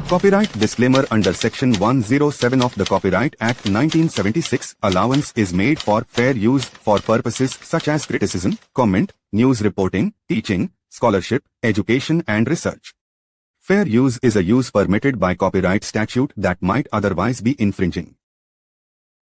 Copyright disclaimer. Under Section 107 of the Copyright Act 1976, allowance is made for fair use for purposes such as criticism, comment, news reporting, teaching, scholarship, education and research. Fair use is a use permitted by copyright statute that might otherwise be infringing.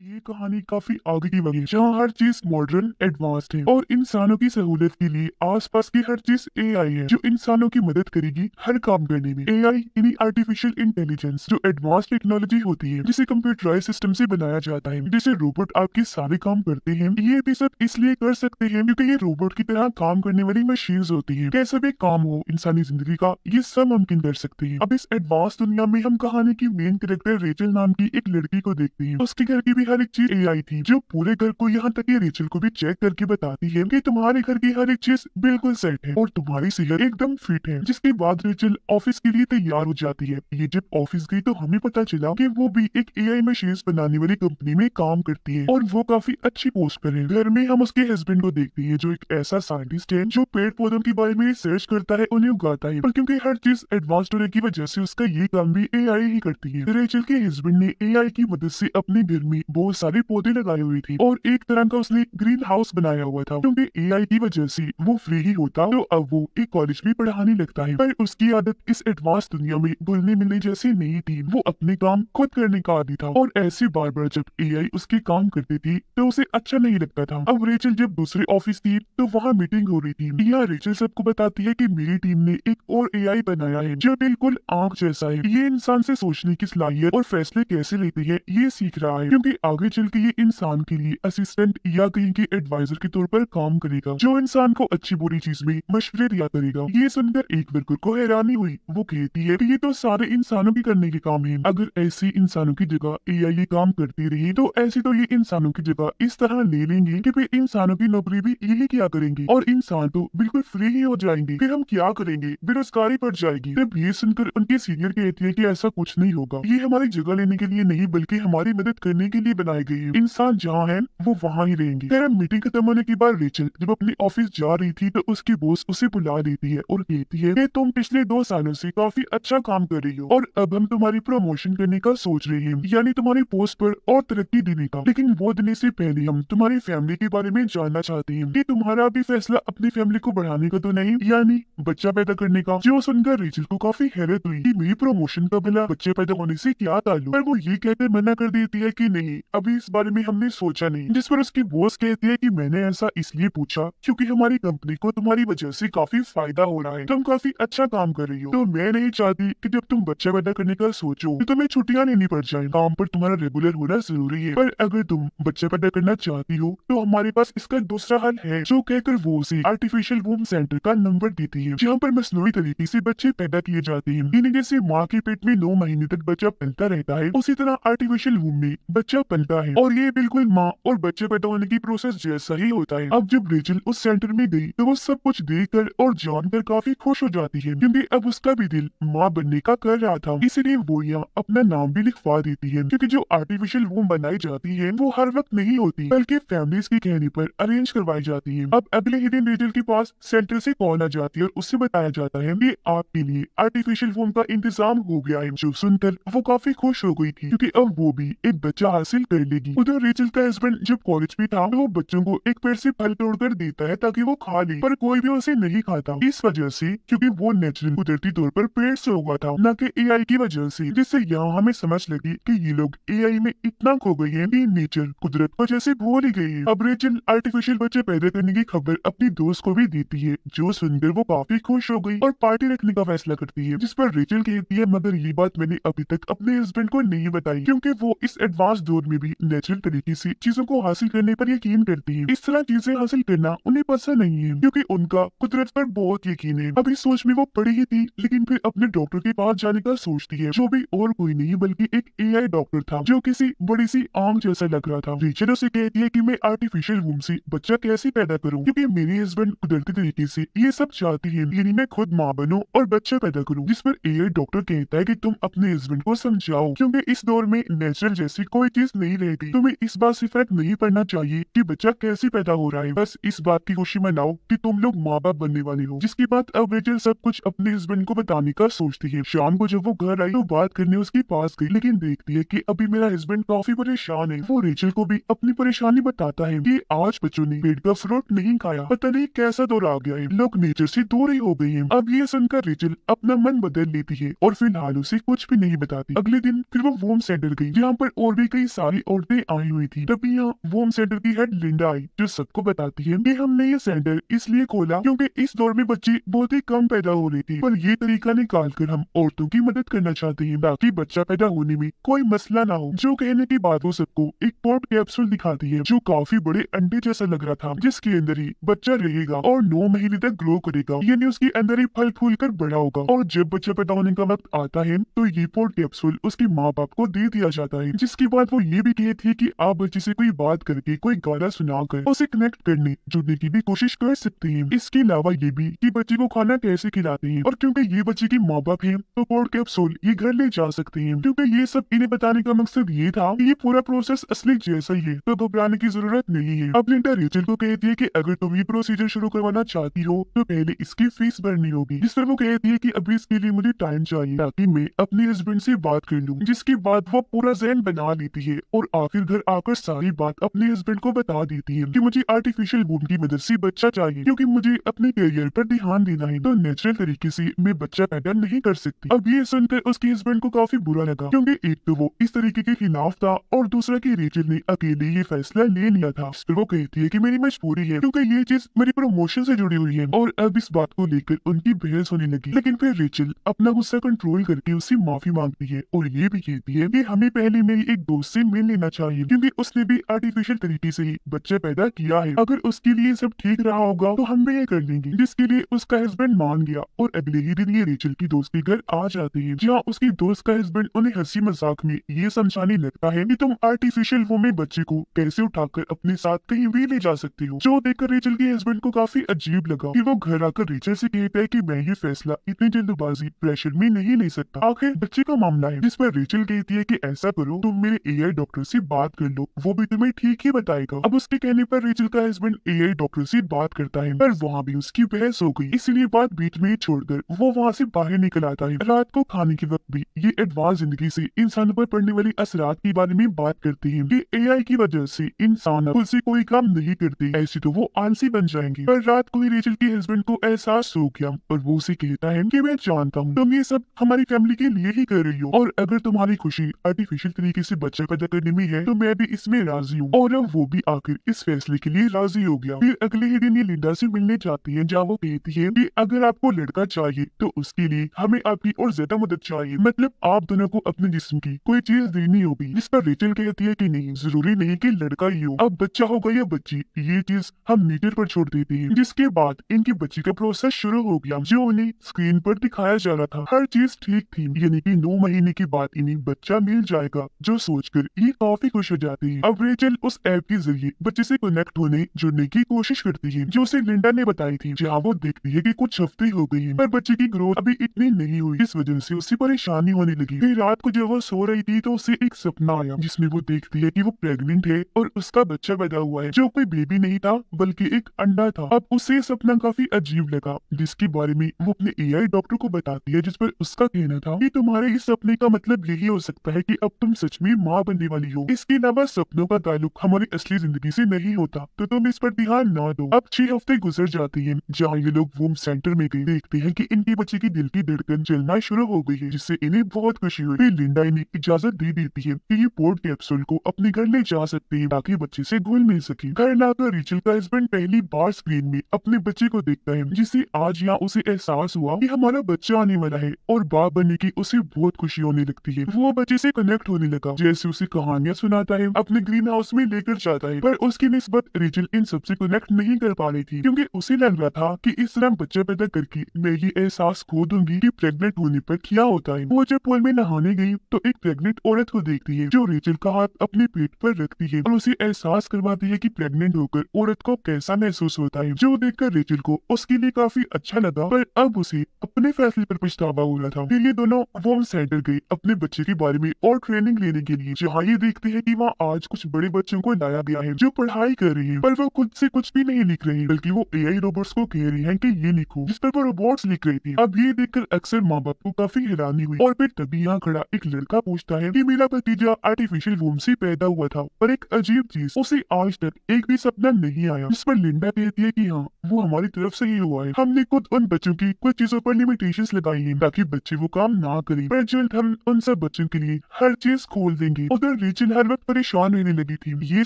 ये कहानी काफी आगे की वजह जहाँ हर चीज modern advanced है और इंसानों की सहूलियत के लिए आसपास की हर चीज एआई है जो इंसानों की मदद करेगी हर काम करने में। एआई यानी आर्टिफिशियल इंटेलिजेंस जो एडवांस टेक्नोलॉजी होती है जिसे कंप्यूटराइज सिस्टम से बनाया जाता है, जिसे रोबोट आपके सारे काम करते हैं। ये भी सब इसलिए कर सकते हैं क्योंकि ये रोबोट की तरह काम करने वाली मशीन होती है। कैसा भी काम हो इंसानी जिंदगी का, ये सब मुमकिन कर सकते हैं। अब इस एडवांस दुनिया में हम कहानी की मेन कैरेक्टर रेचल नाम की एक लड़की को देखते हैं। उसके घर की भी हर एक चीज एआई थी जो पूरे घर को, यहाँ तक कि रेचल को भी चेक करके बताती है कि तुम्हारे घर की हर एक चीज बिल्कुल सेट है और तुम्हारी सेहत एकदम फिट है। जिसके बाद रेचल ऑफिस के लिए तैयार हो जाती है। ये जब ऑफिस गई तो हमें पता चला कि वो भी एक एआई मशीन बनाने वाली कंपनी में काम करती है और वो काफी अच्छी पोस्ट पर है। घर में हम उसके हस्बैंड को देखते हैं जो एक ऐसा साइंटिस्ट है जो पेड़ पौधों के बारे में रिसर्च करता है, उन्हें उगाता है। और क्योंकि हर चीज एडवांस्ड होने की वजह से उसका ये काम भी एआई ही करती है। रेचल के हस्बैंड ने एआई की मदद से अपने घर में बहुत सारे पौधे लगाए हुए थे और एक तरह का उसने ग्रीन हाउस बनाया हुआ था। क्योंकि एआई की वजह से वो फ्री ही होता तो अब वो एक कॉलेज भी पढ़ाने लगता है। पर उसकी आदत इस एडवांस दुनिया में घुलने मिलने जैसी नहीं थी। वो अपने काम खुद करने का आदी था और ऐसे बार बार जब एआई उसके काम करती थी तो उसे अच्छा नहीं लगता था। अब रेचल जब दूसरे ऑफिस थी तो वहाँ मीटिंग हो रही थी। यहाँ रेचल सबको बताती है कि मेरी टीम ने एक और एआई बनाया है जो बिल्कुल आंख जैसा है। ये इंसान से सोचने की सलाहियत और फैसले कैसे लेती है ये सीख रहा है, क्योंकि आगे चल के ये इंसान के लिए असिस्टेंट या कहीं के एडवाइजर के तौर पर काम करेगा जो इंसान को अच्छी बुरी चीज में मशवरे दिया करेगा। ये सुनकर एक वर्कर को हैरानी हुई। वो कहती है कि ये तो सारे इंसानों के करने के काम है। अगर ऐसे इंसानों की जगह एआई ये काम करती रही तो ऐसे तो ये इंसानों की जगह इस तरह ले लेंगे कि फिर इंसानों की नौकरी भी यही क्या करेंगे और इंसान तो बिल्कुल फ्री ही हो जाएंगे। फिर हम क्या करेंगे, बेरोजगारी बढ़ जाएगी। जब ये सुनकर उनके सीनियर कहती है कि ऐसा कुछ नहीं होगा, ये हमारी जगह लेने के लिए नहीं बल्कि हमारी मदद करने के लिए बनाई गई है। इंसान जहाँ है वो वहाँ ही रहेंगे। खैर मीटिंग खत्म होने के बाद रेचल जब अपने ऑफिस जा रही थी तो उसकी बॉस उसे बुला देती है और कहती है कि तुम पिछले 2 सालों से काफी अच्छा काम कर रही हो और अब हम तुम्हारी प्रमोशन करने का सोच रहे हैं, यानी तुम्हारी पोस्ट पर और तरक्की देने का। लेकिन वो देने से पहले हम तुम्हारी फैमिली के बारे में जानना चाहते हैं कि तुम्हारा भी फैसला अपनी फैमिली को बढ़ाने का तो नहीं, यानी बच्चा पैदा करने का। जो सुनकर रेचल को काफी हैरत हुई कि मेरी प्रमोशन का भला बच्चे पैदा होने से क्या ताल्लुक। पर वो ये कहकर मना कर देती है कि नहीं, अभी इस बारे में हमने सोचा नहीं। जिस पर उसकी बॉस कहती है कि मैंने ऐसा इसलिए पूछा क्योंकि हमारी कंपनी को तुम्हारी वजह से काफी फायदा हो रहा है, तुम काफी अच्छा काम कर रही हो। तो मैं नहीं चाहती कि जब तुम बच्चा पैदा करने का सोचो तो तुम्हें छुट्टियां लेनी पड़ जाए। काम पर तुम्हारा रेगुलर होना जरूरी है, पर अगर तुम बच्चा पैदा करना चाहती हो तो हमारे पास इसका दूसरा हल है। जो कहकर वो उसे आर्टिफिशियल वूम सेंटर का नंबर देती है जहाँ पर मसनूई तरीके से बच्चे पैदा किए जाते हैं। यानी जैसे माँ के पेट में 9 महीने तक बच्चा पलता रहता है, उसी तरह आर्टिफिशियल वूम में बच्चा पलता है और ये बिल्कुल माँ और बच्चे पैदा होने की प्रोसेस जैसा ही होता है। अब जब रेचल उस सेंटर में गई तो वो सब कुछ देखकर और जानकर काफी खुश हो जाती है, क्योंकि अब उसका भी दिल माँ बनने का कर रहा था। इसलिए वो यहाँ अपना नाम भी लिखवा देती है, क्योंकि जो आर्टिफिशियल वूम बनाई जाती है वो हर वक्त नहीं होती बल्कि फैमिलीज के कहने पर अरेंज करवाई जाती है। अब अगले ही दिन रेचल के पास सेंटर से कॉल आ जाती है और उससे बताया जाता है कि आपके लिए आर्टिफिशियल वूम का इंतजाम हो गया है। जो सुनकर वो काफी खुश हो गई थी क्योंकि अब वो भी एक बच्चा हासिल कर लेगी। उधर रेचल का हस्बैंड जब कॉलेज में था तो वो बच्चों को एक पेड़ से फल तोड़कर देता है ताकि वो खा ले, पर कोई भी उसे नहीं खाता। इस वजह से क्योंकि वो नेचुरल कुदरती तौर पर पेड़ से उगा था, न कि एआई की वजह से। जिससे यहाँ हमें समझ लगी कि ये लोग एआई में इतना खो गए हैं कि नेचर कुदरत को जैसे भूल ही गए हैं। अब रेचल आर्टिफिशियल बच्चे पैदा करने की खबर अपनी दोस्त को भी देती है, जो सुनकर वो काफी खुश हो गई और पार्टी रखने का फैसला करती है। जिस पर रेचल कहती है मगर ये बात मैंने अभी तक अपने हस्बैंड को नहीं बताई, क्योंकि वो इस एडवांस दौर में भी नेचुरल तरीके से चीजों को हासिल करने पर यकीन करती है। इस तरह चीजें हासिल करना उन्हें पसंद नहीं है क्योंकि उनका कुदरत पर बहुत यकीन है। अभी सोच में वो पड़ी ही थी, लेकिन फिर अपने डॉक्टर के पास जाने का सोचती है, जो भी और कोई नहीं बल्कि एक एआई डॉक्टर था जो किसी बड़ी सी आंख जैसा लग रहा था। रेचल उसे कहती है कि मैं आर्टिफिशियल वूम से बच्चा कैसे पैदा करूं, क्योंकि मेरे हस्बैंड कुदरती तरीके से ये सब चाहती है, यानी मैं खुद माँ बनूं और बच्चा पैदा करूं। जिस पर एआई डॉक्टर कहता है कि तुम अपने हस्बैंड को समझाओ, क्योंकि इस दौर में नेचुरल जैसी कोई चीज नहीं रह गई। तुम्हें इस बात से फर्क नहीं पड़ना चाहिए कि बच्चा कैसे पैदा हो रहा है, बस इस बात की खुशी मनाओ कि तुम लोग माँ बाप बनने वाले हो। जिसके बाद अब रेचल सब कुछ अपने हस्बैंड को बताने का सोचती है। शाम को जब वो घर आई तो बात करने उसके पास गई, लेकिन देखती है कि अभी मेरा हस्बैंड काफी परेशान है। वो रेचल को भी अपनी परेशानी बताता है कि आज बच्चों ने पेट का फ्रूट नहीं खाया, पता नहीं कैसा दौर आ गया है, लोग नेचर से दूर ही हो गए हैं। अब ये सुनकर रेचल अपना मन बदल लेती है और फिलहाल उसे कुछ भी नहीं बताती। अगले दिन फिर वो वोम सेंटर गई, जहाँ पर और भी कई सारी औरतें आई हुई थी। तभी यहाँ वोम सेंटर की हेड लिंडा आई, जो सबको बताती है कि हमने ये सेंटर इसलिए खोला क्योंकि इस दौर में बच्चे बहुत ही कम पैदा हो रहे थे, पर ये तरीका निकाल कर हम औरतों की मदद करना चाहते हैं ताकि बच्चा पैदा होने में कोई मसला ना हो। जो कहने के बाद वो सबको एक पॉट कैप्सूल दिखाती है, जो काफी बड़े अंडे जैसा लग रहा था, जिसके अंदर ही बच्चा रहेगा और 9 महीने तक ग्रो करेगा, यानी उसके अंदर ही फल फूल कर बड़ा होगा। और जब बच्चा पैदा होने का वक्त आता है तो ये पॉट कैप्सूल उसके माँ बाप को दे दिया जाता है। जिसके बाद वो ये भी कहती है कि आप बच्चे से कोई बात करके, कोई गाना सुनाकर उसे कनेक्ट करने जुड़ने की भी कोशिश कर सकते हैं। इसके अलावा ये भी कि बच्चे को खाना कैसे खिलाते हैं, और क्योंकि ये बच्चे के माँ बाप हैं तो पॉट कैप्सूल ये घर ले जा सकते हैं। क्योंकि ये सब इन्हें बताने का मकसद ये था कि ये पूरा प्रोसेस असली जैसा ही है, तो घबराने की जरूरत नहीं है। अब लिंडा रेचल को कहती है कि अगर तुम ये प्रोसीजर शुरू करवाना चाहती हो तो पहले इसकी फीस भरनी होगी। जिस पर वो कहती है कि अभी इसके लिए मुझे टाइम चाहिए ताकि मैं अपने हस्बैंड से बात कर लूं। जिसके बाद वो पूरा ज़हन बना लेती है और आखिर घर आकर सारी बात अपने हस्बैंड को बता देती है कि मुझे आर्टिफिशियल वूम की मदद से बच्चा चाहिए, क्योंकि मुझे अपने करियर पर ध्यान देना है, तो नेचुरल तरीके से मैं बच्चा पैदा नहीं कर सकती। अब ये सुनकर उसके हस्बैंड को काफी बुरा लगा, क्योंकि एक तो वो इस तरीके के खिलाफ था और दूसरा कि रेचल ने अकेले ये फैसला ले लिया था। फिर वो कहती है कि मेरी मजबूरी है, क्योंकि ये चीज मेरी प्रमोशन से जुड़ी हुई है, और अब इस बात को लेकर उनकी बहस होने लगी। लेकिन फिर रेचल अपना गुस्सा कंट्रोल करके उससे माफी मांगती है और ये भी कहती है कि हमें पहले मेरी एक दोस्त से मिल लेना चाहिए, क्योंकि उसने भी आर्टिफिशियल तरीके से ही बच्चा पैदा किया है। अगर उसके लिए सब ठीक रहा होगा तो हम भी ये कर लेंगे। जिसके लिए उसका हस्बैंड मान गया और अगले ही दिन ये रेचल की दोस्त के घर आ जाते हैं, जहाँ उसकी दोस्त का हस्बैंड उन्हें हंसी मजाक में ये समझाने लगता है कि तुम आर्टिफिशियल वो में बच्चे को कैसे उठाकर अपने साथ कहीं भी ले जा सकते हो। जो देखकर रेचल के हस्बैंड को काफी अजीब लगा। फिर वो घर आकर रेचल से कहता है कि मैं ये फैसला इतनी जल्दबाजी प्रेशर में नहीं ले सकता, आखिर बच्चे का मामला है। जिस पर रेचल कहती है कि ऐसा करो, तुम मेरे एआई डॉक्टर से बात कर लो, वो भी तुम्हें ठीक ही बताएगा। अब उसके कहने पर रेचल का हस्बैंड एआई डॉक्टर से बात करता है, पर वहाँ भी उसकी बहस हो गई, इसलिए बात बीच में ही छोड़कर वो वहाँ से बाहर निकल आता है। रात को खाने के वक्त भी ये एडवांस जिंदगी से इंसानों पर पड़ने वाली असरात के बारे में बात करते हैं कि एआई की वजह से इंसान खुद से कोई काम नहीं करते, ऐसे तो वो आलसी बन जाएंगे। पर रात को ही रेचल के हस्बैंड को एहसास हो गया और वो उसे कहता है कि मैं जानता हूँ तुम ये सब हमारी फैमिली के लिए ही कर रही हो, और अगर तुम्हारी खुशी आर्टिफिशियल तरीके से बच्चा पैदा करने में है तो मैं भी इसमें राजी हूँ। और अब वो भी आखिर इस फैसले के लिए राजी हो गया। फिर अगले ही दिन ये लिंडा से मिलने जाती है, जहाँ वो कहती है कि अगर आपको लड़का चाहिए तो उसके लिए हमें आपकी और ज्यादा मदद चाहिए, मतलब आप दोनों को अपने जिस्म की कोई चीज देनी होगी। जिस पर रेचल कहती है कि नहीं, जरूरी नहीं कि लड़का ही हो, अब बच्चा होगा या बच्ची ये चीज हम नेचर पर छोड़ देते हैं। जिसके बाद इनके बच्चे का प्रोसेस शुरू हो गया, जो उन्हें स्क्रीन पर दिखाया जा रहा था। हर चीज ठीक थी, यानी कि 9 महीने के बाद इन्हें बच्चा मिल जाएगा, जो सोचकर ये काफी खुश हो जाती है। अब रेचल उस ऐप के जरिए बच्चे से कनेक्ट होने जुड़ने की कोशिश करती है, जो उसे लिंडा ने बताई थी, जहाँ वो देखती है कि कुछ हफ्ते हो गए हैं पर बच्चे की ग्रोथ अभी इतनी नहीं हुई। इस वजह से उसे परेशानी होने लगी। फिर रात को जब वो सो रही थी तो उसे एक सपना आया, जिसमें वो देखती है कि वो प्रेग्नेंट है और उसका बच्चा पैदा हुआ है, जो कोई बेबी नहीं था बल्कि एक अंडा था। अब उसे ये सपना काफी अजीब लगा, जिसके बारे में वो अपने एआई डॉक्टर को बताती है, जिस पर उसका कहना था कि तुम्हारे इस सपने का मतलब यही हो सकता है कि अब तुम सच में माँ बनने वाली हो। इसके अलावा सपनों का ताल्लुक हमारी असली जिंदगी से नहीं होता, तो तुम इस पर ध्यान ना दो। अब 6 हफ्ते गुजर जाते हैं, जहाँ ये लोग वूम सेंटर में गए, देखते हैं कि इनके बच्चे की दिल की धड़कन चलना शुरू हो गई है, जिससे इन्हें बहुत खुशी हुई। फिर लिंडा इन्हें इजाजत दे देती है कि ये पोर्ट कैप्सूल को अपने घर ले जा सकते हैं ताकि बच्चे से घुल मिल सके। घर लाकर रेचल का हस्बैंड पहली बार स्क्रीन में अपने बच्चे को देखता है, जिससे आज यहाँ उसे एहसास हुआ कि हमारा बच्चा आने वाला है, और बाप बनने की उसे बहुत खुशी होने लगती है। वो बच्चे से कनेक्ट होने लगा, जैसे उसे कहानियां सुनाता है, अपने ग्रीन हाउस में लेकर जाता है। पर उसकी निस्बत रेचल इन सबसे कनेक्ट नहीं कर पा रही थी, क्योंकि उसे लग रहा था कि इस तरह बच्चा पैदा करके मैं ये एहसास खो दूंगी कि प्रेग्नेंट होने पर क्या होता है। वो जब पूल में नहाने गई तो एक प्रेग्नेंट औरत को देखती है, जो रेचल का हाथ अपने पेट पर रखती है और उसे एहसास करवाती है कि प्रेग्नेंट होकर औरत को कैसा महसूस होता है। जो देखकर रेचल को उसके लिए काफी अच्छा लगा, पर अब उसे अपने फैसले पर पछतावा हो रहा था। फिर ये दोनों वोम सेंटर गए अपने बच्चे के बारे में और ट्रेनिंग लेने के लिए, जहाँ ये देखते हैं कि वहाँ आज कुछ बड़े बच्चों को लाया गया है जो पढ़ाई कर रहे हैं, पर वो खुद से कुछ भी नहीं लिख रहे हैं, बल्कि वो एआई रोबोट्स को कह रहे हैं कि ये लिखो, जिस पर वो रोबोट्स लिख रहे थे। अब ये देखकर अक्सर माँ बाप को काफी हैरानी हुई, और फिर तभी यहाँ खड़ा एक लड़का पूछता है कि मेरा भतीजा आर्टिफिशियल वूम से पैदा हुआ था, पर एक अजीब चीज, उसे आज तक एक भी सपना नहीं आया। जिस पर लिंडा कहती है कि हाँ, वो हमारी तरफ से ही हुआ है, हमने खुद उन बच्चों की कुछ चीजों पर लिमिटेशंस लगाई हैं ताकि बच्चे वो काम ना करें, पर जल्द हम उन सब बच्चों के लिए हर चीज खोल देंगे। उधर रेचल हर वक्त परेशान रहने लगी थी, ये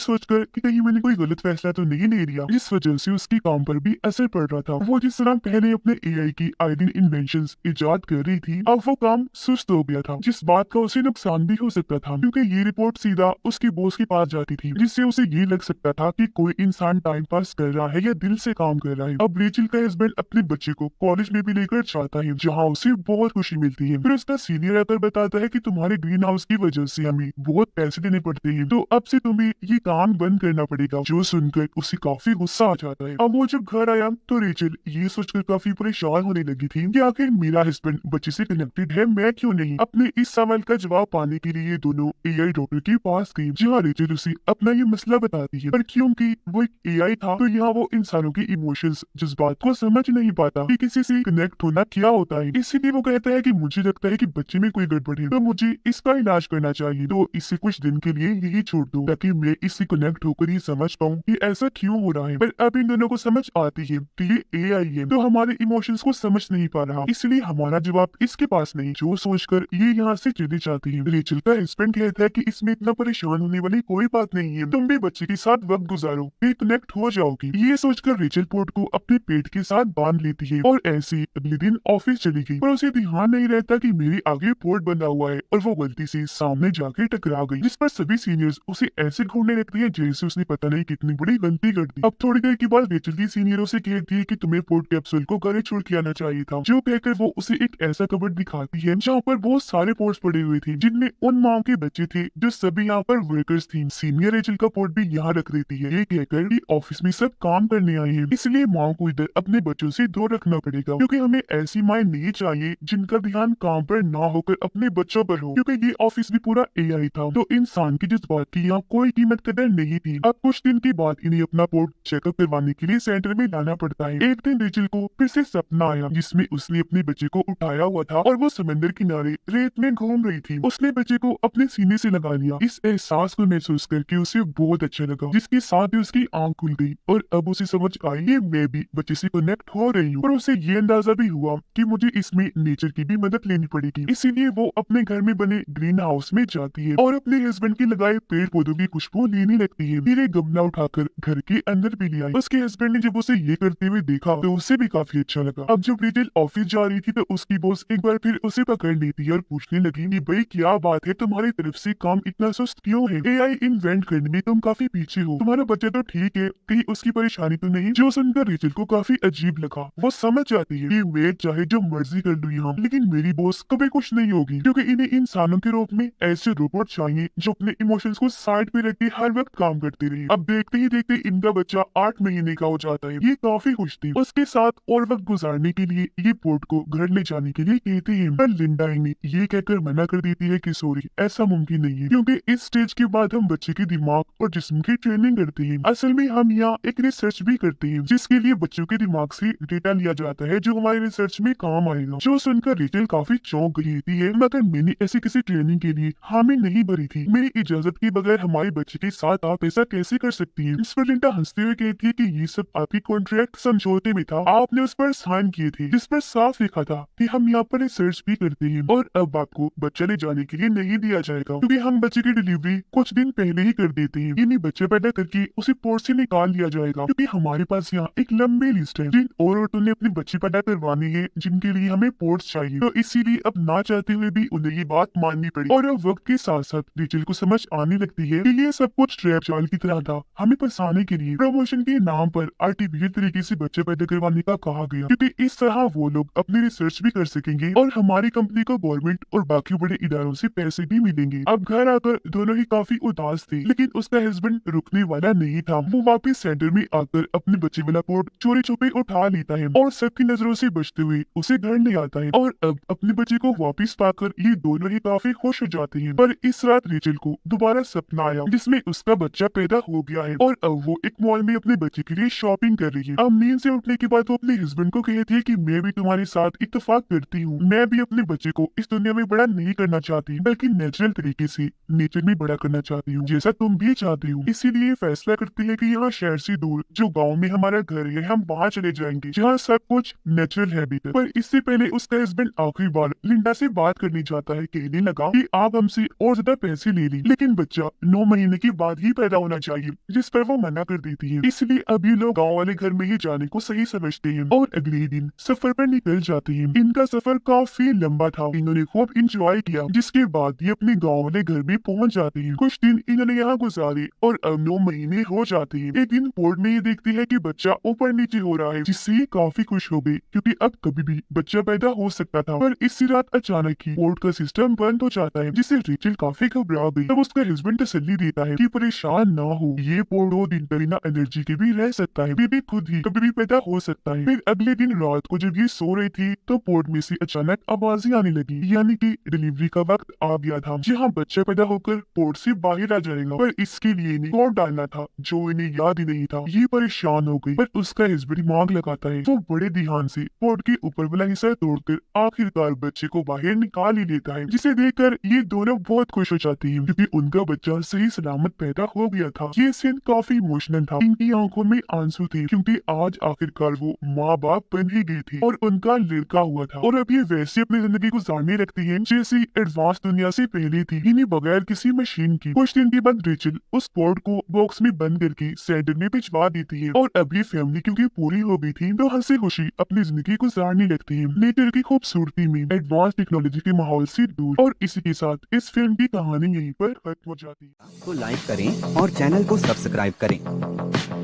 सोचकर कि कहीं मैंने कोई गलत फैसला तो नहीं ले लिया, जिस वजह से उसके काम पर भी असर पड़ रहा था। वो जिस तरह पहले अपने एआई की आइडियल इन्वेंशंस इजाद कर रही थी, अब वो काम सुस्त हो गया था, जिस बात का उसे नुकसान भी हो सकता था, क्योंकि ये रिपोर्ट सीधा उसके बॉस के पास जाती थी, जिससे उसे ये लग सकता था कि कोई इंसान टाइम पास कर रहा है या दिल से काम कर रहा है। अब रेचल का हस्बैंड अपने बच्चे को कॉलेज में भी लेकर जाता है, जहाँ उसे बहुत खुशी मिलती है। फिर उसका सीनियर आकर बताता है कि तुम्हारे ग्रीन हाउस की वजह से हमें बहुत पैसे देने पड़ते हैं, तो अब से तुम्हें ये काम बंद करना पड़ेगा। जो सुनकर उसे काफी गुस्सा आ जाता है। अब वो जब घर आया तो रेचल ये सोचकर काफी परेशान होने लगी थी कि आखिर मेरा हस्बैंड बच्चे से कनेक्टेड है, मैं क्यों नहीं। अपने इस सवाल का जवाब पाने के लिए दोनों एआई डॉक्टर के पास गई, जहाँ रेचल उसे अपना ये मसला बताती है, पर क्योंकि वो एक एआई था तो यहाँ वो इंसानों की इमोशंस, जज्बात को समझ नहीं पाता कि किसी से कनेक्ट होना क्या होता है। इसीलिए वो कहता है कि मुझे लगता है कि बच्चे में कोई गड़बड़ है, तो मुझे इसका इलाज करना चाहिए, तो इसे कुछ दिन के लिए यही छोड़ दो ताकि मैं इससे कनेक्ट होकर ये समझ पाऊँ कि ऐसा क्यों हो रहा है। पर अब इन दोनों को समझ आती है कि ये एआई है, तो हमारे इमोशंस को समझ नहीं पा रहा, इसलिए हमारा जवाब इसके पास नहीं। जो सोचकर ये यहाँ से चली जाती है। रेचल का हस्बैंड कहता है कि इसमें इतना परेशान होने वाली कोई बात नहीं है, तुम भी बच्चे के साथ वक्त गुजारो, फिर कनेक्ट हो जाओगी। ये सोचकर रेचल पोर्ट को अपने पेट के साथ बांध लेती है और ऐसे ही अगले दिन ऑफिस चली गई, पर उसे ध्यान नहीं रहता कि मेरे आगे पोर्ट बंधा हुआ है, और वो गलती से सामने जाके टकरा गई, जिस पर सभी सीनियर्स उसे ऐसे घूरने लगती है जैसे उसने पता नहीं कितनी बड़ी गलती कर दी। अब थोड़ी देर के बाद रेचल की सीनियरों से कहती है कि तुम्हें पोर्ट कैप्सूल को घर छोड़ के आना चाहिए था, जो कहकर वो उसे एक ऐसा कबर्ड दिखाती है जहाँ पर बहुत सारे पोर्ट्स पड़े हुए थे, जिनमें उन माओ के बच्चे थे जो सभी यहाँ पर वर्कर्स थी। सीनियर रेचल का पोर्ट भी यहाँ रख देती है, ये कहकर कि ऑफिस में सब काम करने आए हैं, इसलिए माओ को इधर अपने बच्चों से दूर रखना पड़ेगा, क्योंकि हमें ऐसी माएं नहीं चाहिए जिनका ध्यान काम पर ना होकर अपने बच्चों पर हो, क्योंकि ये ऑफिस भी पूरा एआई था, तो इंसान की जज्बात की यहाँ कोई कीमत कदर नहीं थी। अब कुछ दिन के बाद इन्हें अपना पोर्ट चेकअप करवाने के लिए सेंटर में लाना पड़ता है। एक दिन रेचल को फिर से सपना आया जिसमें उसने अपने बच्चे को उठाया हुआ था और वो समंदर किनारे रेत में घूम रही थी। उसने बच्चे को अपने सीने से लगा लिया। इस एहसास को महसूस करके उसे बहुत अच्छा लगा, जिसके साथ ही उसकी आंख खुल गई और अब उसे समझ आई कि मैं भी बच्चे से कनेक्ट हो रही हूँ। और उसे ये अंदाजा भी हुआ कि मुझे इसमें नेचर की भी मदद लेनी पड़ेगी, इसीलिए वो अपने घर में बने ग्रीन हाउस में जाती है और अपने हस्बैंड के लगाए पेड़ पौधों की खुशबू लेने लगती है। फिर एक गमला उठाकर घर के अंदर भी ले आई। उसके हस्बैंड ने जब उसे ये करते हुए देखा तो उसे भी काफी अच्छा लगा। अब जब रेचल ऑफिस जा रही थी तो उसकी बॉस एक बार फिर उसे पकड़ लेती है और पूछने लगी कि भाई क्या बात है, तुम्हारी तरफ से काम इतना सुस्त क्यों है? एआई इन्वेंट करने में तुम काफी पीछे हो, तुम्हारा बच्चा तो ठीक है, कहीं उसकी परेशानी तो नहीं? जो सुनकर रेचल को काफी अजीब लगा। वो समझ जाती है कि मैं चाहे जो मर्जी कर लूँ यहाँ, लेकिन मेरी बॉस कभी कुछ नहीं होगी, क्योंकि इन्हें इंसानों के रूप में ऐसे रोबोट चाहिए जो अपने इमोशंस को साइड पे रख के हर वक्त काम करते रहे। अब देखते ही देखते इनका बच्चा 8 महीने का हो जाता है। ये काफी खुश थी। उसके साथ और वक्त गुजारने के लिए ये पोर्ट को घर ले जाने के लिए कहते हैं, पर लिंडा इन्हें ये कहकर मना कर देती है कि सॉरी, ऐसा मुमकिन नहीं है, क्योंकि इस स्टेज के बाद हम बच्चे के दिमाग और जिस्म की ट्रेनिंग करते हैं। असल में हम यहाँ एक रिसर्च भी करते हैं, जिसके लिए बच्चों के दिमाग से डेटा लिया जाता है जो हमारे रिसर्च में काम आएगा। जो सुनकर रेचल काफी चौंक गई थी है, मगर मैंने ऐसी किसी ट्रेनिंग के लिए हामी नहीं भरी थी। मेरी इजाजत के बगैर हमारे बच्चे के साथ आप ऐसा कैसे कर सकती हैं? इस पर लिंडा हंसते हुए कहती है कि ये सब आपकी कॉन्ट्रैक्ट समझौते में था, आपने उस पर साइन किए थे, जिस पर साफ लिखा था कि हम यहाँ पर रिसर्च भी करते हैं और अब आपको बच्चा ले जाने के लिए नहीं दिया जाएगा, क्योंकि हम बच्चे की डिलीवरी कुछ दिन पहले ही कर देते हैं। यानी बच्चा पैदा करके उसे पोर्ट से निकाल लिया जाएगा, क्योंकि हमारे पास यहाँ एक लंबी लिस्ट है जिन और औरतों ने अपने बच्चे पैदा करवाने हैं जिनके लिए हमें पोर्ट्स चाहिए, तो इसीलिए अब ना चाहते हुए भी उन्हें ये बात माननी पड़ी। और अब वक्त के साथ साथ रेचल को समझ आने लगती है कि ये सब कुछ ट्रैप जाल की तरह था, हमें फंसाने के लिए प्रमोशन के नाम पर आर्टिफिशियल तरीके से बच्चे पैदा करवाने का कहा गया, क्योंकि इस तरह वो लोग अपनी रिसर्च भी कर सकेंगे और हमारी कंपनी को गवर्नमेंट और बाकी बड़े इदारों से पैसे भी मिलेंगे। अब घर आकर दोनों ही काफी उदास थे, लेकिन उसका हस्बैंड रुकने वाला नहीं था। वो वापस सेंटर में आकर अपने बच्चे वाला पोर्ट चोरी छुपे उठा लेता है और सबकी नजरों से बचते हुए उसे घर ले आता है। और अब अपने बच्चे को वापस पाकर ये दोनों ही काफी खुश हो जाते हैं। पर इस रात रेचल को दोबारा सपना आया जिसमें उसका बच्चा पैदा हो गया है और अब वो एक मॉल में अपने बच्चे के लिए शॉपिंग कर रही है। अब नींद से उठने के बाद वो अपने हस्बैंड को कहती है कि मैं भी तुम्हारे साथ इत्तेफाक करती हूँ। मैं भी अपने बच्चे को इस दुनिया में बड़ा नहीं करना चाहती बल्कि नेचुरल तरीके से नेचर में बड़ा करना चाहती हूँ जैसा तुम भी चाहती हो। इसीलिए ये फैसला करती है कि यहाँ शहर से दूर जो गाँव में हमारा घर है हम वहाँ चले जाएंगे जहाँ सब कुछ नेचुरल है भीतर। पर इससे पहले उसका हस्बैंड आखिरी बार लिंडा से बात करने जाता है। कहने लगा कि आप हमसे और ज्यादा पैसे ले ली लेकिन बच्चा 9 महीने के बाद ही पैदा होना चाहिए, जिस पर वो मना कर देती है। इसलिए अभी लोग गाँव वाले घर में ही जाने को सही समझते हैं और अगले दिन सफर पर निकल जाते हैं। इनका सफर काफी लंबा था, इन्होंने खूब इंजॉय किया जिसके बाद ये अपने गाँव वाले घर भी पहुँच जाते हैं। कुछ दिन इन्होंने यहाँ गुजारे और अब 9 महीने हो जाते हैं। एक दिन पोर्ट में ये देखती है कि बच्चा ऊपर नीचे हो रहा है जिससे ये काफी खुश हो गई क्योंकि अब कभी भी बच्चा पैदा हो सकता था। पर इसी रात अचानक ही पोर्ट का सिस्टम बंद हो जाता है जिससे रेचल काफी घबरा गई। तब उसका हस्बैंड तसल्ली देता है कि परेशान ना हो, ये पोर्ट 2 दिन बिना एनर्जी के भी रह सकता है, बेबी खुद ही कभी भी पैदा हो सकता है। फिर अगले दिन रात को जब ये सो रही थी तो पोर्ट में से अचानक आवाजें आने लगी, यानी कि डिलीवरी का वक्त आ गया था जहाँ बच्चा पैदा होकर पोर्ट से बाहर आ जाएगा। पर इसके लिए इन्हें कोड डालना था जो इन्हें याद ही नहीं था। ये परेशान हो गई पर उसका हस्बैंड दिमाग लगाता है। वो बड़े ध्यान से पोर्ट के ऊपर वाला हिस्सा तोड़कर आखिरकार बच्चे को बाहर निकाल ही लेता है, जिसे देखकर ये दोनों बहुत खुश हो जाती हैं क्योंकि उनका बच्चा सही सलामत पैदा हो गया था। ये सीन काफी इमोशनल था, इनकी आंखों में आंसू थे क्योंकि आज आखिरकार वो माँ बाप बन ही गए थे और उनका लड़का हुआ था। और अब ये वैसे अपनी जिंदगी गुजारने लगती है जैसी एडवांस दुनिया से पहले थी, इन्हें बगैर किसी मशीन की। कुछ दिन के बाद रेचल उस पोर्ट को बॉक्स में बंद करके सेंटर में भिजवा देती है और अभी फैमिली क्योंकि पूरी हो गई थी तो हंसी खुशी अपनी जिंदगी गुजारने लगती है नेचर की खूबसूरती में, एडवांस टेक्नोलॉजी के माहौल से दूर। और इसी के साथ इस फिल्म की कहानी यहीं पर खत्म हो जाती है। तो लाइक करें और चैनल को सब्सक्राइब करें।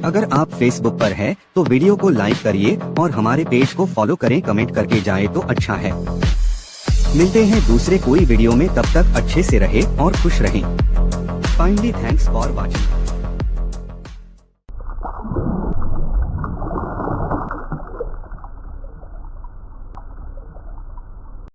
अगर आप फेसबुक पर हैं तो वीडियो को लाइक करिए और हमारे पेज को फॉलो करें। कमेंट करके जाए तो अच्छा है। मिलते हैं दूसरे कोई वीडियो में, तब तक अच्छे से रहे और खुश रहें। Finally thanks for watching.